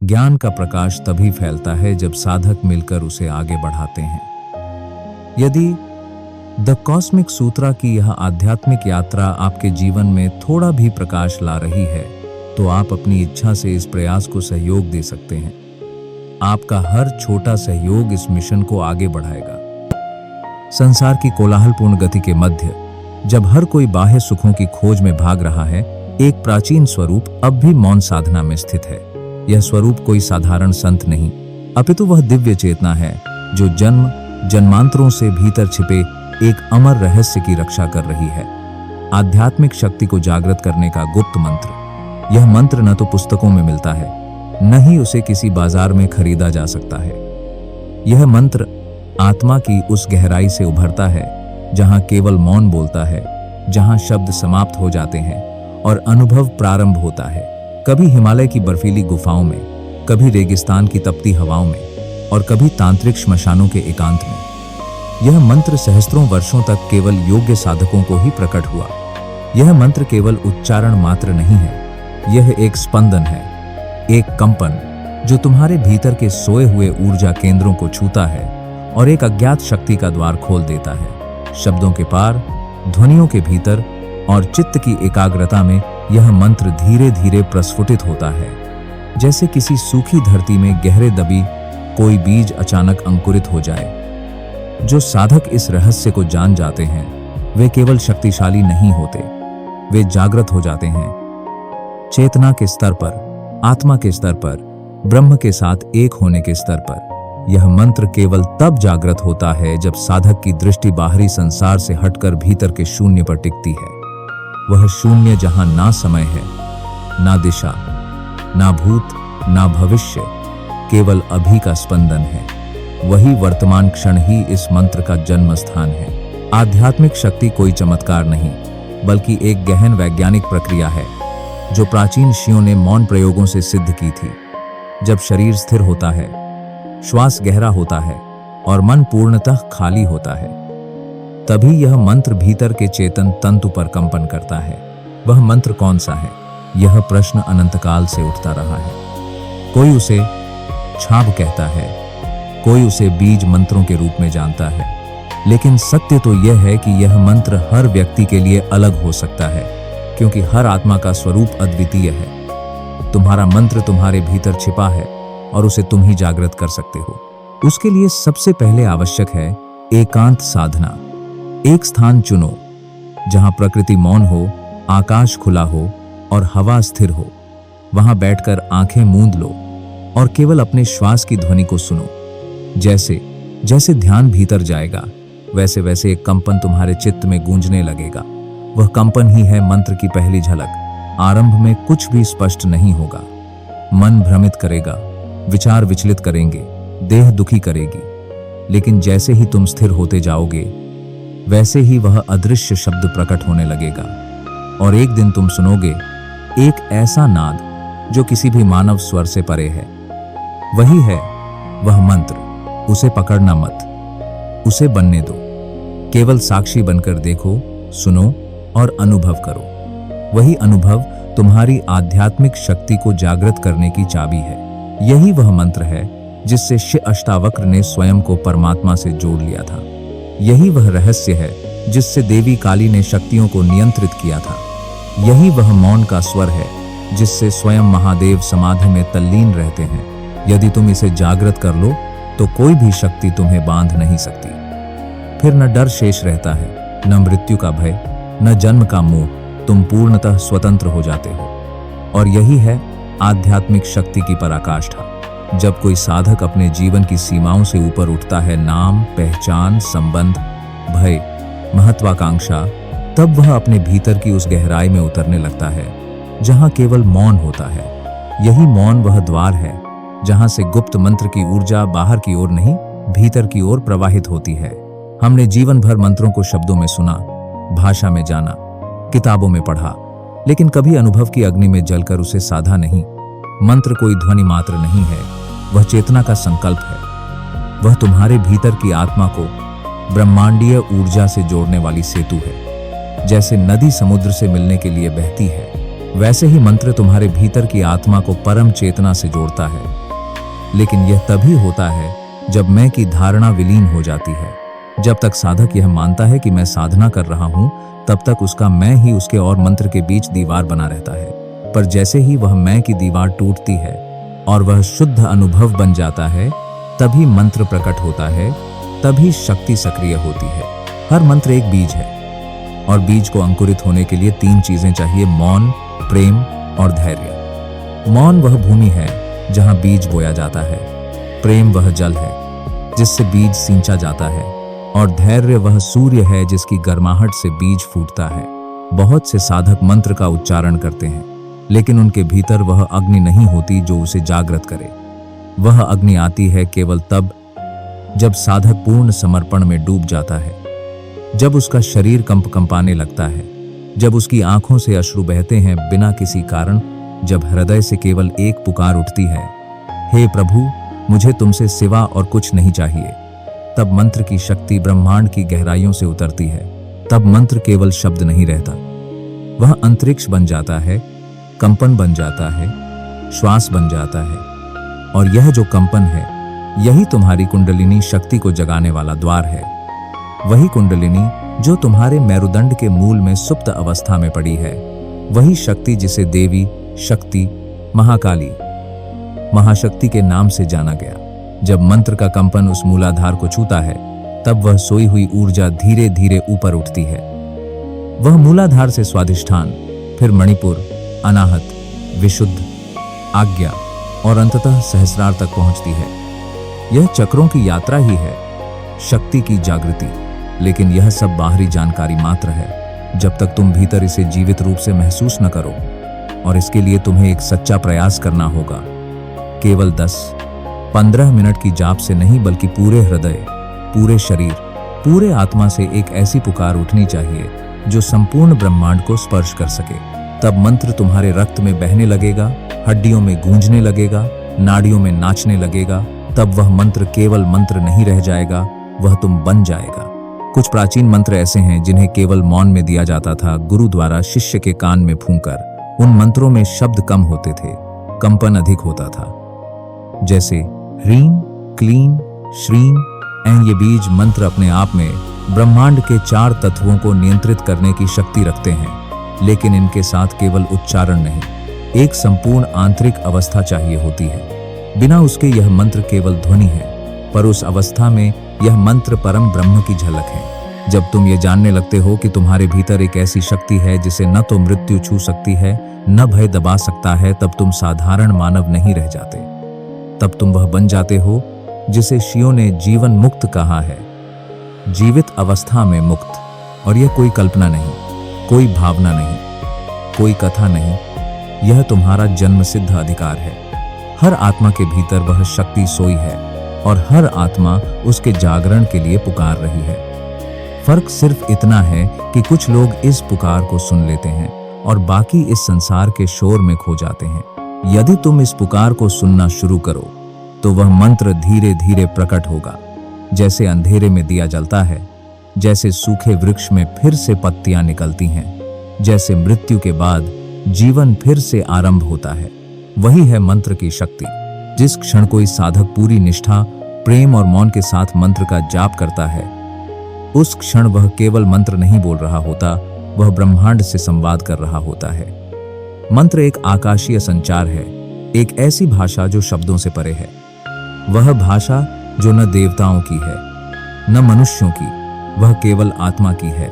ज्ञान का प्रकाश तभी फैलता है जब साधक मिलकर उसे आगे बढ़ाते हैं। यदि द कॉस्मिक सूत्रा की यह आध्यात्मिक यात्रा आपके जीवन में थोड़ा भी प्रकाश ला रही है, तो आप अपनी इच्छा से इस प्रयास को सहयोग दे सकते हैं। आपका हर छोटा सहयोग इस मिशन को आगे बढ़ाएगा। संसार की कोलाहलपूर्ण गति के मध्य, जब हर कोई बाह्य सुखों की खोज में भाग रहा है, एक प्राचीन स्वरूप अब भी मौन साधना में स्थित है। यह स्वरूप कोई साधारण संत नहीं, अपितु वह दिव्य चेतना है जो जन्म जन्मांतरों से भीतर छिपे एक अमर रहस्य की रक्षा कर रही है। आध्यात्मिक शक्ति को जागृत करने का गुप्त मंत्र। यह मंत्र न तो पुस्तकों में मिलता है, न ही उसे किसी बाजार में खरीदा जा सकता है। यह मंत्र आत्मा की उस गहराई से उभरता है जहां केवल मौन बोलता है, जहां शब्द समाप्त हो जाते हैं और अनुभव प्रारंभ होता है। कभी हिमालय की बर्फीली गुफाओं में, कभी रेगिस्तान की तपती हवाओं में और कभी तांत्रिक श्मशानों के एकांत में। यह मंत्र सहस्त्रों वर्षों तक केवल योग्य साधकों को ही प्रकट हुआ। यह मंत्र केवल उच्चारण मात्र नहीं है, यह एक स्पंदन है, एक कंपन जो तुम्हारे भीतर के सोए हुए ऊर्जा केंद्रों को छूता है और एक अज्ञात शक्ति का द्वार खोल देता है। शब्दों के पार, ध्वनियों के भीतर और चित्त की एकाग्रता में यह मंत्र धीरे धीरे प्रस्फुटित होता है, जैसे किसी सूखी धरती में गहरे दबी कोई बीज अचानक अंकुरित हो जाए। जो साधक इस रहस्य को जान जाते हैं, वे केवल शक्तिशाली नहीं होते, वे जागृत हो जाते हैं। चेतना के स्तर पर, आत्मा के स्तर पर, ब्रह्म के साथ एक होने के स्तर पर। यह मंत्र केवल तब जागृत होता है जब साधक की दृष्टि बाहरी संसार से हटकर भीतर के शून्य पर टिकती है। वह शून्य जहां ना समय है, ना दिशा, ना भूत, ना भविष्य, केवल अभी का स्पंदन है। वही वर्तमान क्षण ही इस मंत्र का जन्म स्थान है। आध्यात्मिक शक्ति कोई चमत्कार नहीं, बल्कि एक गहन वैज्ञानिक प्रक्रिया है जो प्राचीन ऋषियों ने मौन प्रयोगों से सिद्ध की थी। जब शरीर स्थिर होता है, श्वास गहरा होता है और मन पूर्णतः खाली होता है, तभी यह मंत्र भीतर के चेतन तंतु पर कंपन करता है। वह मंत्र कौन सा है? यह प्रश्न अनंतकाल से उठता रहा है। कोई उसे छाप कहता है, कोई उसे बीज मंत्रों के रूप में जानता है, लेकिन सत्य तो यह है कि यह मंत्र हर व्यक्ति के लिए अलग हो सकता है, क्योंकि हर आत्मा का स्वरूप अद्वितीय है। तुम्हारा मंत्र तुम्हारे भीतर छिपा है और उसे तुम ही जागृत कर सकते हो। उसके लिए सबसे पहले आवश्यक है एकांत साधना। एक स्थान चुनो जहां प्रकृति मौन हो, आकाश खुला हो और हवा स्थिर हो। वहां बैठकर आंखें मूंद लो और केवल अपने श्वास की ध्वनि को सुनो। जैसे जैसे ध्यान भीतर जाएगा, वैसे वैसे एक कंपन तुम्हारे चित्त में गूंजने लगेगा। वह कंपन ही है मंत्र की पहली झलक। आरंभ में कुछ भी स्पष्ट नहीं होगा। मन भ्रमित करेगा, विचार विचलित करेंगे, देह दुखी करेगी, लेकिन जैसे ही तुम स्थिर होते जाओगे, वैसे ही वह अदृश्य शब्द प्रकट होने लगेगा और एक दिन तुम सुनोगे एक ऐसा नाद जो किसी भी मानव स्वर से परे है। वही है वह मंत्र। उसे पकड़ना मत, उसे बनने दो। केवल साक्षी बनकर देखो, सुनो और अनुभव करो। वही अनुभव तुम्हारी आध्यात्मिक शक्ति को जागृत करने की चाबी है। यही वह मंत्र है जिससे शिव अष्टावक्र ने स्वयं को परमात्मा से जोड़ लिया था। यही वह रहस्य है जिससे देवी काली ने शक्तियों को नियंत्रित किया था। यही वह मौन का स्वर है जिससे स्वयं महादेव समाधि में तल्लीन रहते हैं। यदि तुम इसे जागृत कर लो तो कोई भी शक्ति तुम्हें बांध नहीं सकती। फिर न डर शेष रहता है, न मृत्यु का भय, न जन्म का मोह। तुम पूर्णतः स्वतंत्र हो जाते हो। और यही है आध्यात्मिक शक्ति की पराकाष्ठा। जब कोई साधक अपने जीवन की सीमाओं से ऊपर उठता है, नाम, पहचान, संबंध, भय, महत्वाकांक्षा, तब वह अपने भीतर की उस गहराई में उतरने लगता है जहां केवल मौन होता है। यही मौन वह द्वार है जहां से गुप्त मंत्र की ऊर्जा बाहर की ओर नहीं, भीतर की ओर प्रवाहित होती है। हमने जीवन भर मंत्रों को शब्दों में सुना, भाषा में जाना, किताबों में पढ़ा, लेकिन कभी अनुभव की अग्नि में जलकर उसे साधा नहीं। मंत्र कोई ध्वनि मात्र नहीं है, वह चेतना का संकल्प है। वह तुम्हारे भीतर की आत्मा को ब्रह्मांडीय ऊर्जा से जोड़ने वाली सेतु है। जैसे नदी समुद्र से मिलने के लिए बहती है, वैसे ही मंत्र तुम्हारे भीतर की आत्मा को परम चेतना से जोड़ता है, लेकिन यह तभी होता है जब मैं की धारणा विलीन हो जाती है। जब तक साधक यह मानता है कि मैं साधना कर रहा हूं, तब तक उसका मैं ही उसके और मंत्र के बीच दीवार बना रहता है। पर जैसे ही वह मैं की दीवार टूटती है और वह शुद्ध अनुभव बन जाता है, तभी मंत्र प्रकट होता है, तभी शक्ति सक्रिय होती है। हर मंत्र एक बीज है और बीज को अंकुरित होने के लिए 3 चीजें चाहिए: मौन, प्रेम और धैर्य। मौन वह भूमि है जहां बीज बोया जाता है, प्रेम वह जल है जिससे बीज सींचा जाता है, और धैर्य वह सूर्य है जिसकी गर्माहट से बीज फूटता है। बहुत से साधक मंत्र का उच्चारण करते हैं, लेकिन उनके भीतर वह अग्नि नहीं होती जो उसे जागृत करे। वह अग्नि आती है केवल तब जब साधक पूर्ण समर्पण में डूब जाता है, जब उसका शरीर कंपाने लगता है, जब उसकी आंखों से अश्रु बहते हैं बिना किसी कारण, जब हृदय से केवल एक पुकार उठती है, हे प्रभु, मुझे तुमसे सिवा और कुछ नहीं चाहिए। तब मंत्र की शक्ति ब्रह्मांड की गहराइयों से उतरती है। तब मंत्र केवल शब्द नहीं रहता, वह अंतरिक्ष बन जाता है, कंपन बन जाता है, श्वास बन जाता है। और यह जो कंपन है, यही तुम्हारी कुंडलिनी शक्ति को जगाने वाला द्वार है। वही कुंडलिनी जो तुम्हारे मेरुदंड के मूल में सुप्त अवस्था में पड़ी है, वही शक्ति जिसे देवी शक्ति, महाकाली, महाशक्ति के नाम से जाना गया। जब मंत्र का कंपन उस मूलाधार को छूता है, तब वह सोई हुई ऊर्जा धीरे धीरे ऊपर उठती है। वह मूलाधार से स्वाधिष्ठान, फिर मणिपुर, अनाहत, विशुद्ध, आज्ञा और अंततः सहस्रार तक पहुंचती है। यह चक्रों की यात्रा ही है, शक्ति की जागृति। लेकिन यह सब बाहरी जानकारी मात्र है, जब तक तुम भीतर इसे जीवित रूप से महसूस न करो। और इसके लिए तुम्हें एक सच्चा प्रयास करना होगा। केवल 10-15 मिनट की जाप से नहीं, बल्कि पूरे हृदय, पूरे शरीर, पूरे आत्मा से एक ऐसी पुकार उठनी चाहिए जो संपूर्ण ब्रह्मांड को स्पर्श कर सके। तब मंत्र तुम्हारे रक्त में बहने लगेगा, हड्डियों में गूंजने लगेगा, नाड़ियों में नाचने लगेगा। तब वह मंत्र केवल मंत्र नहीं रह जाएगा, वह तुम बन जाएगा। कुछ प्राचीन मंत्र ऐसे हैं जिन्हें केवल मौन में दिया जाता था, गुरु द्वारा शिष्य के कान में फूंकर। उन मंत्रों में शब्द कम होते थे, कंपन अधिक होता था। जैसे ह्रीं, क्लीं, श्रीं, ये बीज मंत्र अपने आप में ब्रह्मांड के 4 तत्वों को नियंत्रित करने की शक्ति रखते हैं, लेकिन इनके साथ केवल उच्चारण नहीं, एक संपूर्ण आंतरिक अवस्था चाहिए होती है। बिना उसके यह मंत्र केवल ध्वनि है, पर उस अवस्था में यह मंत्र परम ब्रह्म की झलक है। जब तुम ये जानने लगते हो कि तुम्हारे भीतर एक ऐसी शक्ति है जिसे न तो मृत्यु छू सकती है, न भय दबा सकता है, तब तुम साधारण मानव नहीं रह जाते। तब तुम वह बन जाते हो जिसे शियों ने जीवन मुक्त कहा है, जीवित अवस्था में मुक्त। और यह कोई कल्पना नहीं, कोई भावना नहीं, कोई कथा नहीं, यह तुम्हारा जन्मसिद्ध अधिकार है। हर आत्मा के भीतर वह शक्ति सोई है और हर आत्मा उसके जागरण के लिए पुकार रही है। फर्क सिर्फ इतना है कि कुछ लोग इस पुकार को सुन लेते हैं और बाकी इस संसार के शोर में खो जाते हैं। यदि तुम इस पुकार को सुनना शुरू करो, तो वह मंत्र धीरे धीरे प्रकट होगा। जैसे अंधेरे में दिया जलता है, जैसे सूखे वृक्ष में फिर से पत्तियां निकलती हैं, जैसे मृत्यु के बाद जीवन फिर से आरंभ होता है। वही है मंत्र की शक्ति। जिस क्षण कोई साधक पूरी निष्ठा, प्रेम और मौन के साथ मंत्र का जाप करता है, उस क्षण वह केवल मंत्र नहीं बोल रहा होता, वह ब्रह्मांड से संवाद कर रहा होता है। मंत्र एक आकाशीय संचार है, एक ऐसी भाषा जो शब्दों से परे है। वह भाषा जो न देवताओं की है, न मनुष्यों की, वह केवल आत्मा की है।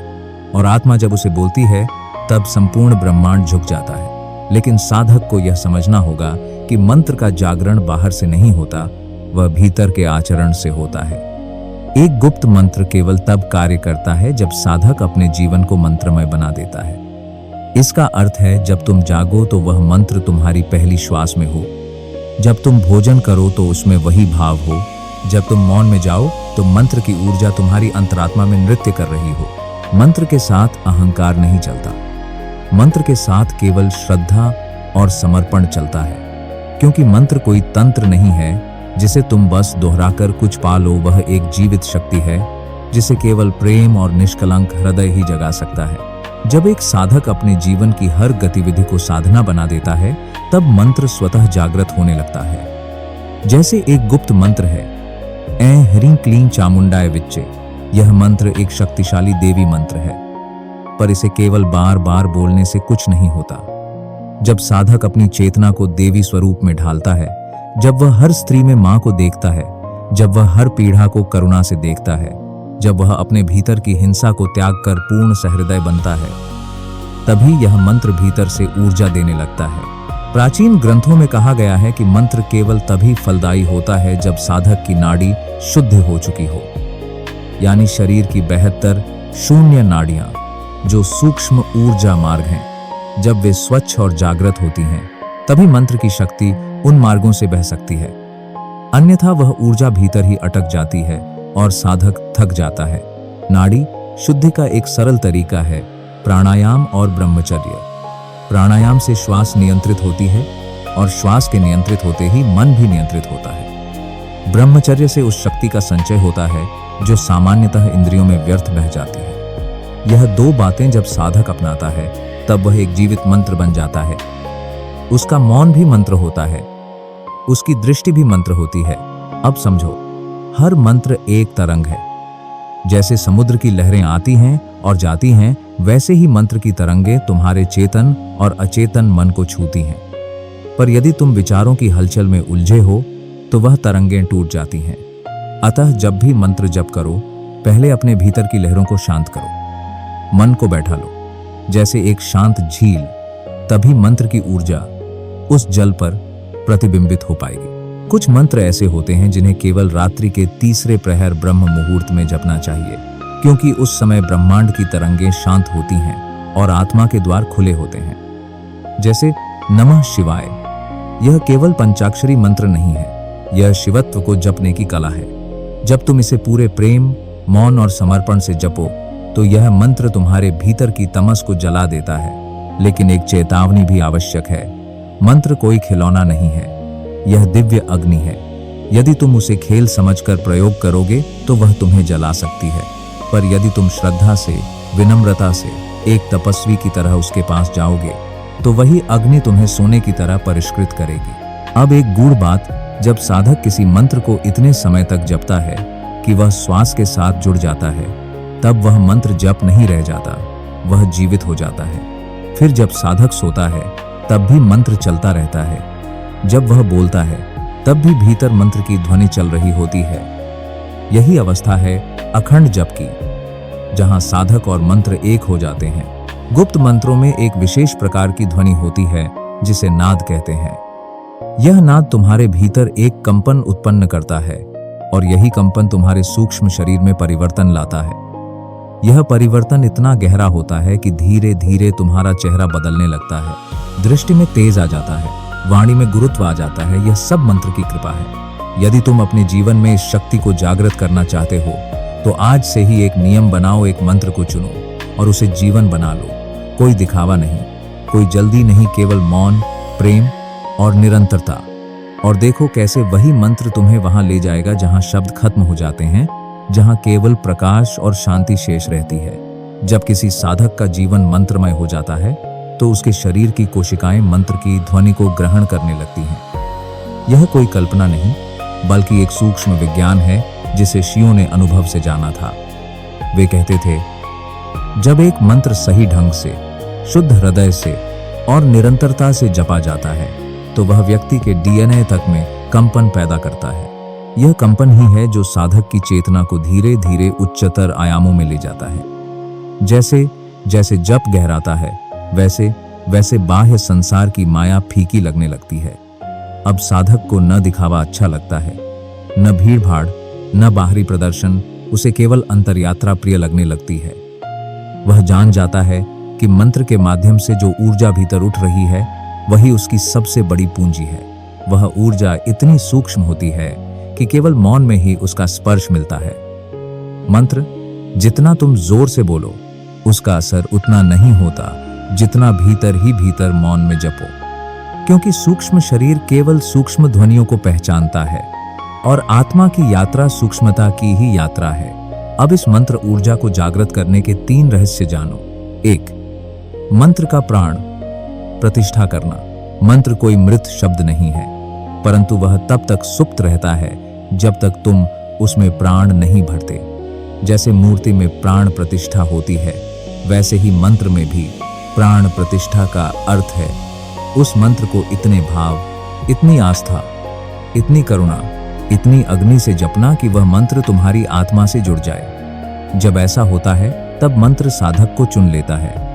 और आत्मा जब उसे बोलती है, तब संपूर्ण ब्रह्मांड झुक जाता है। लेकिन साधक को यह समझना होगा कि मंत्र का जागरण बाहर से नहीं होता, वह भीतर के आचरण से होता है। एक गुप्त मंत्र केवल तब कार्य करता है जब साधक अपने जीवन को मंत्रमय बना देता है। इसका अर्थ है, जब तुम जागो तो वह मंत्र तुम्हारी पहली श्वास में हो, जब तुम भोजन करो तो उसमें वही भाव हो, जब तुम मौन में जाओ तो मंत्र की ऊर्जा तुम्हारी अंतरात्मा में नृत्य कर रही हो। मंत्र के साथ अहंकार नहीं चलता, मंत्र के साथ केवल श्रद्धा और समर्पण चलता है। क्योंकि मंत्र कोई तंत्र नहीं है जिसे तुम बस दोहराकर कुछ पा लो, वह एक जीवित शक्ति है जिसे केवल प्रेम और निष्कलंक हृदय ही जगा सकता है। जब एक साधक अपने जीवन की हर गतिविधि को साधना बना देता है, तब मंत्र स्वतः जागृत होने लगता है। जैसे एक गुप्त मंत्र है, ऐ ह्रीं क्लीं चामुंडाय विच्चे। यह मंत्र एक शक्तिशाली देवी मंत्र है, पर इसे केवल बार बार बोलने से कुछ नहीं होता। जब साधक अपनी चेतना को देवी स्वरूप में ढालता है, जब वह हर स्त्री में मां को देखता है, जब वह हर पीड़ा को करुणा से देखता है, जब वह अपने भीतर की हिंसा को त्याग कर पूर्ण सहृदय बनता है, तभी यह मंत्र भीतर से ऊर्जा देने लगता है। प्राचीन ग्रंथों में कहा गया है कि मंत्र केवल तभी फलदायी होता है जब साधक की नाड़ी शुद्ध हो चुकी हो, यानी शरीर की 72 शून्य नाड़ियां, जो सूक्ष्म ऊर्जा मार्ग हैं, जब वे स्वच्छ और जागृत होती हैं, तभी मंत्र की शक्ति उन मार्गों से बह सकती है। अन्यथा वह ऊर्जा भीतर ही अटक जाती है और साधक थक जाता है। नाड़ी शुद्धि का एक सरल तरीका है प्राणायाम और ब्रह्मचर्य। प्राणायाम से श्वास नियंत्रित होती है और श्वास के नियंत्रित होते ही मन भी नियंत्रित होता है। ब्रह्मचर्य से उस शक्ति का संचय होता है जो सामान्यतः इंद्रियों में व्यर्थ बह जाती है। यह दो बातें जब साधक अपनाता है, तब वह एक जीवित मंत्र बन जाता है। उसका मौन भी मंत्र होता है, उसकी दृष्टि भी मंत्र होती है। अब समझो, हर मंत्र एक तरंग है। जैसे समुद्र की लहरें आती हैं और जाती हैं, वैसे ही मंत्र की तरंगें तुम्हारे चेतन और अचेतन मन को छूती हैं। पर यदि तुम विचारों की हलचल में उलझे हो, तो वह तरंगें टूट जाती हैं। अतः जब भी मंत्र जप करो, पहले अपने भीतर की लहरों को शांत करो, मन को बैठा लो जैसे एक शांत झील। तभी मंत्र की ऊर्जा उस जल पर प्रतिबिंबित हो पाएगी। कुछ मंत्र ऐसे होते हैं जिन्हें केवल रात्रि के तीसरे प्रहर ब्रह्म मुहूर्त में जपना चाहिए, क्योंकि उस समय ब्रह्मांड की तरंगें शांत होती हैं और आत्मा के द्वार खुले होते हैं। जैसे नमः शिवाय, यह केवल पंचाक्षरी मंत्र नहीं है, यह शिवत्व को जपने की कला है। जब तुम इसे पूरे प्रेम, मौन और समर्पण से जपो, तो यह मंत्र तुम्हारे भीतर की तमस को जला देता है। लेकिन एक चेतावनी भी आवश्यक है। मंत्र कोई खिलौना नहीं है, यह दिव्य अग्नि है। यदि तुम उसे खेल समझकर प्रयोग करोगे तो वह तुम्हें जला सकती है, पर यदि तुम श्रद्धा से, विनम्रता से, एक तपस्वी की तरह उसके पास जाओगे, तो वही अग्नि तुम्हें सोने की तरह परिष्कृत करेगी। अब एक गूढ़ बात, जब साधक किसी मंत्र को इतने समय तक जपता है कि वह श्वास के साथ जुड़ जाता है, तब वह मंत्र जप नहीं रह जाता, वह जीवित हो जाता है। फिर जब साधक सोता है, तब भी मंत्र चलता रहता है। जब वह बोलता है, तब भी भीतर मंत्र की ध्वनि चल रही होती है। यही अवस्था है अखंड जप की, जहां साधक और मंत्र एक हो जाते हैं। गुप्त मंत्रों में एक विशेष प्रकार की ध्वनि होती है जिसे नाद कहते हैं। यह नाद तुम्हारे भीतर एक कंपन उत्पन्न करता है और यही कंपन तुम्हारे सूक्ष्म शरीर में परिवर्तन लाता है। यह परिवर्तन इतना गहरा होता है कि धीरे धीरे तुम्हारा चेहरा बदलने लगता है, दृष्टि में तेज आ जाता है, वाणी में गुरुत्व आ जाता है। यह सब मंत्र की कृपा है। यदि तुम अपने जीवन में इस शक्ति को जागृत करना चाहते हो, तो आज से ही एक नियम बनाओ, एक मंत्र को चुनो और उसे जीवन बना लो। कोई दिखावा नहीं, कोई जल्दी नहीं, केवल मौन, प्रेम और निरंतरता। और देखो कैसे वही मंत्र तुम्हें वहां ले जाएगा जहां शब्द खत्म हो जाते हैं, जहां केवल प्रकाश और शांति शेष रहती है। जब किसी साधक का जीवन मंत्रमय हो जाता है, तो उसके शरीर की कोशिकाएं मंत्र की ध्वनि को ग्रहण करने लगती हैं। यह कोई कल्पना नहीं, बल्कि एक सूक्ष्म विज्ञान है जिसे ऋषियों ने अनुभव से जाना था। वे कहते थे, जब एक मंत्र सही ढंग से, शुद्ध हृदय से और निरंतरता से जपा जाता है, तो वह व्यक्ति के डीएनए तक में कंपन पैदा करता है। यह कंपन ही है जो साधक की चेतना को धीरे धीरे उच्चतर आयामों में ले जाता है। जैसे जैसे जप गहराता है, वैसे वैसे बाह्य संसार की माया फीकी लगने लगती है। अब साधक को न दिखावा अच्छा लगता है, न भीड़ भाड़, न बाहरी प्रदर्शन। उसे केवल अंतरयात्रा प्रिय लगने लगती है। वह जान जाता है कि मंत्र के माध्यम से जो ऊर्जा भीतर उठ रही है, वही उसकी सबसे बड़ी पूंजी है। वह ऊर्जा इतनी सूक्ष्म होती है कि केवल मौन में ही उसका स्पर्श मिलता है। मंत्र जितना तुम जोर से बोलो, उसका असर उतना नहीं होता जितना भीतर ही भीतर मौन में जपो, क्योंकि सूक्ष्म शरीर केवल सूक्ष्म ध्वनियों को पहचानता है और आत्मा की यात्रा सूक्ष्मता की ही यात्रा है। अब इस मंत्र ऊर्जा को जागृत करने के 3 रहस्य जानो। 1. मंत्र का प्राण प्रतिष्ठा करना। मंत्र कोई मृत शब्द नहीं है, परंतु वह तब तक सुप्त रहता है जब तक तुम उसमें प्राण नहीं भरते। जैसे मूर्ति में प्राण प्रतिष्ठा होती है, वैसे ही मंत्र में भी प्राण प्रतिष्ठा का अर्थ है उस मंत्र को इतने भाव, इतनी आस्था, इतनी करुणा, इतनी अग्नि से जपना कि वह मंत्र तुम्हारी आत्मा से जुड़ जाए। जब ऐसा होता है तब मंत्र साधक को चुन लेता है,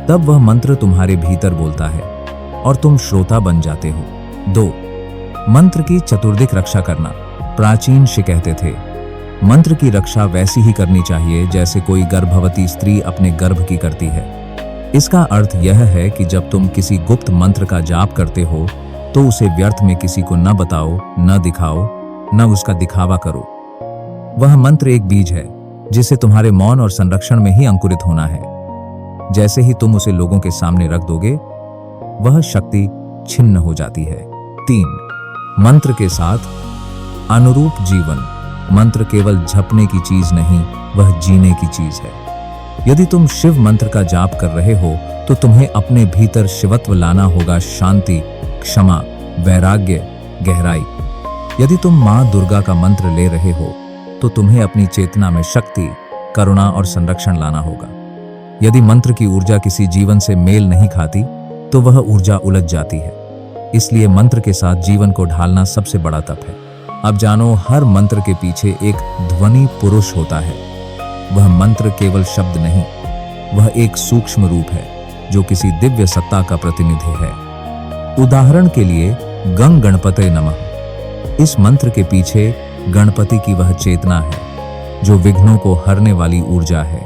तब वह मंत्र तुम्हारे भीतर बोलता है और तुम श्रोता बन जाते हो। 2. मंत्र की चतुर्दिक रक्षा करना। प्राचीन ऋषि कहते थे, मंत्र की रक्षा वैसी ही करनी चाहिए जैसे कोई गर्भवती स्त्री अपने गर्भ की करती है। इसका अर्थ यह है कि जब तुम किसी गुप्त मंत्र का जाप करते हो तो उसे व्यर्थ में किसी को न बताओ, न दिखाओ, न उसका दिखावा करो। वह मंत्र एक बीज है जिसे तुम्हारे मौन और संरक्षण में ही अंकुरित होना है। जैसे ही तुम उसे लोगों के सामने रख दोगे, वह शक्ति छिन्न हो जाती है। 3. मंत्र के साथ अनुरूप जीवन। मंत्र केवल झपने की चीज नहीं, वह जीने की चीज है। यदि तुम शिव मंत्र का जाप कर रहे हो तो तुम्हें अपने भीतर शिवत्व लाना होगा, शांति, क्षमा, वैराग्य, गहराई। यदि तुम मां दुर्गा का मंत्र ले रहे हो तो तुम्हें अपनी चेतना में शक्ति, करुणा और संरक्षण लाना होगा। यदि मंत्र की ऊर्जा किसी जीवन से मेल नहीं खाती तो वह ऊर्जा उलझ जाती है। इसलिए मंत्र के साथ जीवन को ढालना सबसे बड़ा तप है। अब जानो, हर मंत्र के पीछे एक ध्वनि पुरुष होता है। वह मंत्र केवल शब्द नहीं, वह एक सूक्ष्म रूप है जो किसी दिव्य सत्ता का प्रतिनिधि है। उदाहरण के लिए गंग गणपते नमः। इस मंत्र के पीछे गणपति की वह चेतना है जो विघ्नों को हरने वाली ऊर्जा है।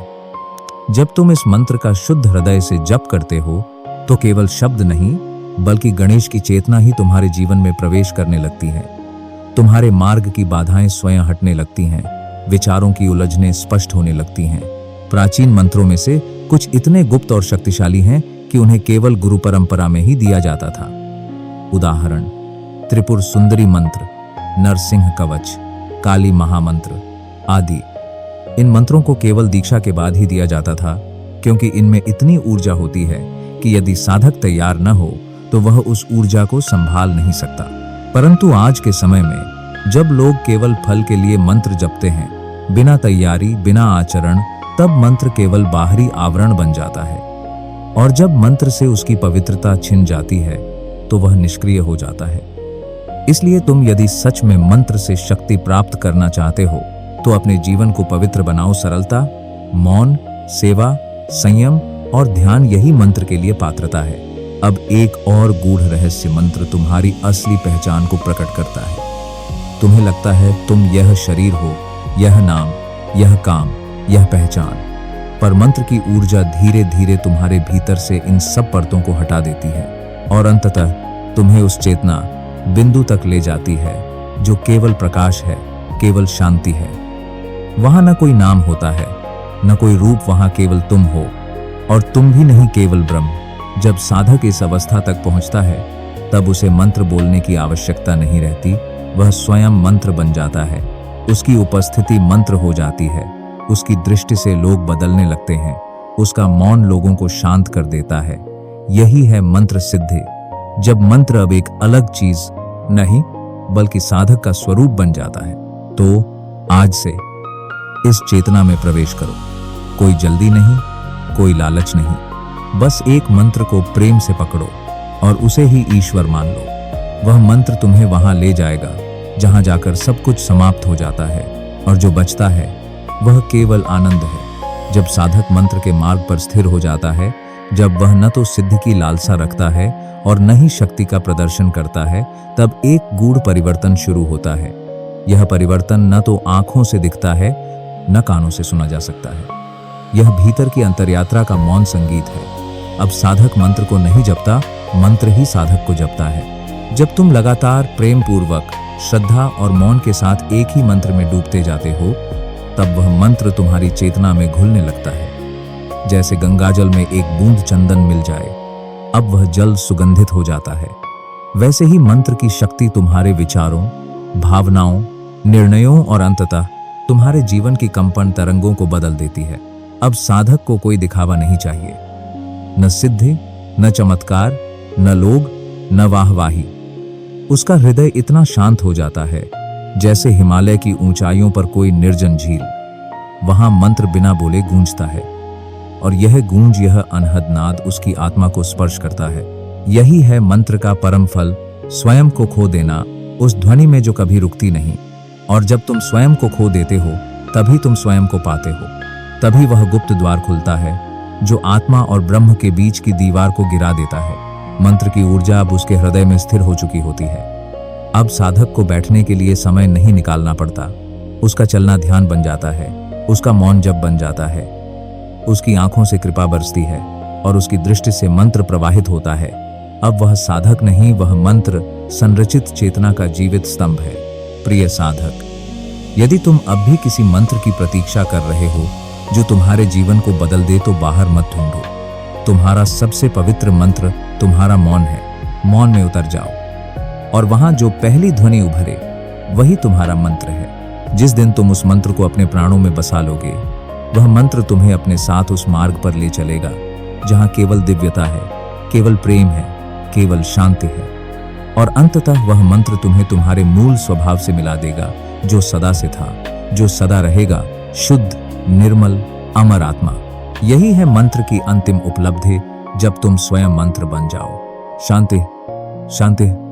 जब तुम इस मंत्र का शुद्ध हृदय से जप करते हो तो केवल शब्द नहीं, बल्कि गणेश की चेतना ही तुम्हारे जीवन में प्रवेश करने लगती है। तुम्हारे मार्ग की बाधाएं स्वयं हटने लगती हैं, विचारों की उलझनें स्पष्ट होने लगती हैं। प्राचीन मंत्रों में से कुछ इतने गुप्त और शक्तिशाली हैं कि उन्हें केवल गुरु परंपरा में ही दिया जाता था। उदाहरण: त्रिपुर सुंदरी मंत्र, नरसिंह कवच, काली महामंत्र आदि। इन मंत्रों को केवल दीक्षा के बाद ही दिया जाता था, क्योंकि इनमें इतनी ऊर्जा होती है कि यदि साधक तैयार न हो तो वह उस ऊर्जा को संभाल नहीं सकता। परंतु आज के समय में जब लोग केवल फल के लिए मंत्र जपते हैं, बिना तैयारी, बिना आचरण, तब मंत्र केवल बाहरी आवरण बन जाता है। और जब मंत्र से उसकी पवित्रता छिन जाती है तो वह निष्क्रिय हो जाता है। इसलिए तुम यदि सच में मंत्र से शक्ति प्राप्त करना चाहते हो तो अपने जीवन को पवित्र बनाओ। सरलता, मौन, सेवा, संयम और ध्यान, यही मंत्र के लिए पात्रता है। अब एक और गूढ़ रहस्य मंत्र तुम्हारी असली पहचान को प्रकट करता है। तुम्हें लगता है तुम यह शरीर हो, यह नाम, यह काम, यह पहचान, पर मंत्र की ऊर्जा धीरे धीरे तुम्हारे भीतर से इन सब परतों को हटा देती है और अंततः तुम्हें उस चेतना बिंदु तक ले जाती है जो केवल प्रकाश है, केवल शांति है। वहां न कोई नाम होता है, न कोई रूप, वहां केवल तुम हो और तुम भी नहीं, केवल ब्रह्म। जब साधक इस अवस्था तक पहुंचता है तब उसे मंत्र बोलने की आवश्यकता नहीं रहती, वह स्वयं मंत्र बन जाता है। उसकी उपस्थिति मंत्र हो जाती है, उसकी दृष्टि से लोग बदलने लगते हैं, उसका मौन लोगों को शांत कर देता है। यही है मंत्र सिद्धि, जब मंत्र अब एक अलग चीज नहीं बल्कि साधक का स्वरूप बन जाता है। तो आज से इस चेतना में प्रवेश करो। कोई जल्दी नहीं, कोई लालच नहीं, बस एक मंत्र को प्रेम से पकड़ो और उसे ही ईश्वर मान लो। वह मंत्र तुम्हें वहां ले जाएगा जहां जाकर सब कुछ समाप्त हो जाता है और जो बचता है वह केवल आनंद है। जब साधक मंत्र के मार्ग पर स्थिर हो जाता है, जब वह न तो सिद्धि की लालसा रखता है और न ही शक्ति का प्रदर्शन करता है, तब एक गूढ़ परिवर्तन शुरू होता है। यह परिवर्तन न तो आंखों से दिखता है, न कानों से सुना जा सकता है। यह भीतर की अंतर्यात्रा का मौन संगीत है। अब साधक मंत्र को नहीं जपता, मंत्र ही साधक को जपता है। जब तुम लगातार प्रेम पूर्वक, श्रद्धा और मौन के साथ एक ही मंत्र में डूबते जाते हो, तब वह मंत्र तुम्हारी चेतना में घुलने लगता है। जैसे गंगाजल में एक बूंद चंदन मिल जाए, अब वह जल सुगंधित हो जाता है। वैसे ही मंत्र की शक्ति तुम्हारे विचारों, भावनाओं, निर्णयों और अंततः तुम्हारे जीवन की कंपन तरंगों को बदल देती है। अब साधक को कोई दिखावा नहीं चाहिए, न सिद्धि, न चमत्कार, न लोग, न वाहवाही। उसका हृदय इतना शांत हो जाता है जैसे हिमालय की ऊंचाइयों पर कोई निर्जन झील। वहां मंत्र बिना बोले गूंजता है और यह गूंज, यह अनहद नाद उसकी आत्मा को स्पर्श करता है। यही है मंत्र का परम फल, स्वयं को खो देना उस ध्वनि में जो कभी रुकती नहीं। और जब तुम स्वयं को खो देते हो तभी तुम स्वयं को पाते हो। तभी वह गुप्त द्वार खुलता है जो आत्मा और ब्रह्म के बीच की दीवार को गिरा देता है। मंत्र की ऊर्जा अब उसके हृदय में स्थिर हो चुकी होती है। अब साधक को बैठने के लिए समय नहीं निकालना पड़ता। उसका चलना ध्यान बन जाता है, उसका मौन जप बन जाता है, उसकी आंखों से कृपा बरसती है और उसकी दृष्टि से मंत्र प्रवाहित होता है। अब वह साधक नहीं, वह मंत्र संरचित चेतना का जीवित स्तंभ है। प्रिय साधक, यदि तुम अब भी किसी मंत्र की प्रतीक्षा कर रहे हो जो तुम्हारे जीवन को बदल दे तो बाहर मत ढूंढो। तुम्हारा सबसे पवित्र मंत्र तुम्हारा मौन है। मौन में उतर जाओ और वहां जो पहली ध्वनि उभरे वही तुम्हारा मंत्र है। जिस दिन तुम उस मंत्र को अपने प्राणों में बसा लोगे, वह मंत्र तुम्हें अपने साथ उस मार्ग पर ले चलेगा जहां केवल दिव्यता है, केवल प्रेम है, केवल शांति है। और अंततः वह मंत्र तुम्हें तुम्हारे मूल स्वभाव से मिला देगा, जो सदा से था, जो सदा रहेगा, शुद्ध, निर्मल, अमर आत्मा। यही है मंत्र की अंतिम उपलब्धि, जब तुम स्वयं मंत्र बन जाओ। शांति, शांति।